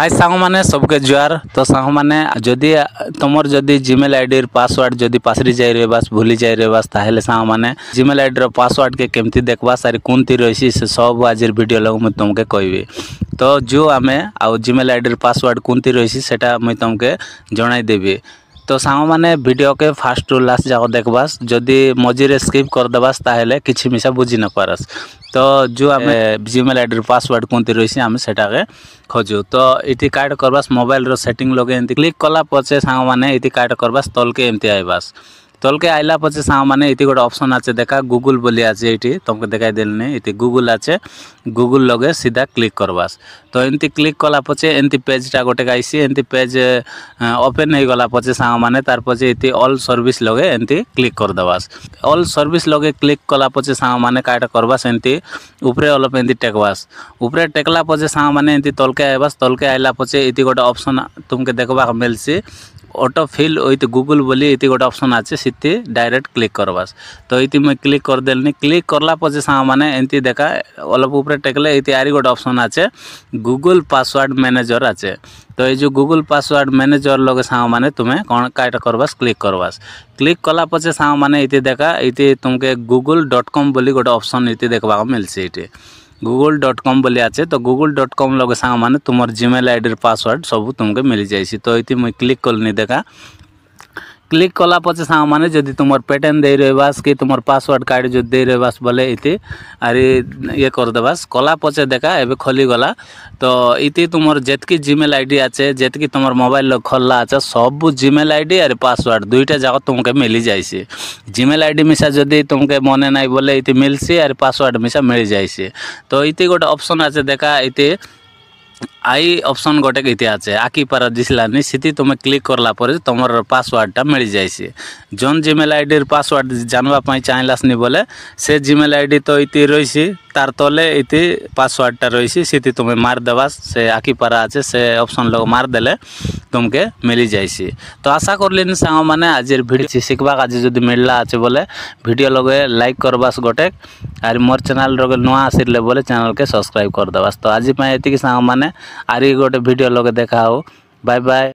हाय सांग माने सबके जुआर। तो सांग माने जदि तुमर जदि जीमेल आईडी पासवर्ड जदि पासरी जाई रे बास भूली जाई रे बास ताहेले सांग माने जीमेल आईडी पासवर्ड के केमती देखबा सारी कोनती रहिसी से सब आजिर वीडियो लग मैं तुमके कहबी। तो जो आमे आ जीमेल आईडी पासवर्ड कोनती रहिसी सेटा मैं तुमके जणाई देबी। तो सांग माने वीडियो के फास्ट टू लास्ट जाको देखबास जदि मझे स्किप कर देबास ताहेले किछि मिसा बुझी न पारस। तो जो आमे जीमेल आईडी पासवर्ड कोनती रहिसी आमे सेटा के खोजू। तो इति काट करबास मोबाइल रो सेटिंग लगे एंती क्लिक कला पछे सांग माने इति काट करबास तलके एमती आइबास। तलके आइला पछे सांग माने इति गोटे ऑप्शन आछे देखा गूगल बोली आछे इति तुमके देखाई देलनी इति गूगल आछे गूगल लगे सीधा क्लिक करबास। तो एंती क्लिक कला पछे एंती पेजटा गोटे आइसी एंती पेज ओपन हो गला पछे सांग माने तार पछे इति ऑल सर्विस लगे एंती क्लिक कर दबास। ऑल सर्विस लगे क्लिक कला पछे सांग माने काटा करबास एंती ऊपरे अलप एंती टेकबास। ऊपरे टेकला पछे सांग माने एंती तलके आइबास। तलके आइला पछे इति गोटे ऑप्शन तुमके देखबा मिलसी ऑटो फिल विथ गूगल बोली इति गोटे ऑप्शन आछे सिटी डायरेक्ट क्लिक करबास। तो इति मैं क्लिक कर देलनी। क्लिक करला पछे सांग माने एंती देखा अलप ऊपरे टेकले इति आरी गोटे ऑप्शन आछे गूगल पासवर्ड मैनेजर आछे। तो ये जो गूगल पासवर्ड मैनेजर लगे सांग माने तुम्हें कौन काटा करबास क्लिक करबास। क्लिक कला पछे सांग माने इति देखा इति तुमके google.com बोली गोटे ऑप्शन इति देखबा मिलसी इति google.com बोली आछे। तो google.com लगे सांग माने तुमर जीमेल आईडी पासवर्ड सब तुमके मिल जाइसी। तो इति मैं क्लिक करनी देखा क्लिक कला पछे सांग माने जदि तुमर पैटर्न दे रहबास कि तुमर पासवर्ड कार्ड जो दे रहबास बोले इति अरे ये कर देबास कला पछे देखा एबे खोली गला। तो इति तुमर जेतकी जीमेल आईडी आछे जेतकी तुमर मोबाइल खोलला आछे सब जीमेल आईडी अरे पासवर्ड दुईटा जाक तुमके मिली जाइसी। जीमेल आईडी मिसा जदि तुमके मने नाइ बोले इति मिलसी अरे पासवर्ड मिसा मिल जाइसी। तो इति गोटे ऑप्शन आछे देखा इति आई ऑप्शन गोटे इति आछे आकी पारा दिसलानी सिटी तुम क्लिक करला पर तुमर पासवर्डटा मिल जाइसी। जोन जीमेल आईडी पासवर्ड जानवा पाई चाहलासनी बोले से जीमेल आईडी तो इति रहिसी तार तले इति पासवर्डटा रहिसी सिटी तुम मार देबास से आकी पारा आछे से ऑप्शन लोग मार देले तुमके मिली जाइसी। तो आशा करलिन सांग माने आजिर वीडियो शिखबा आज जदि मिलला आछे बोले वीडियो लगे लाइक करबास गोटे आर मोर चैनल रे नुआ आसिरले बोले चैनल के सब्सक्राइब कर देबास। तो आज पाई एतिकी सांग माने आरी गोटे वीडियो लगे देखा हो। Bye bye.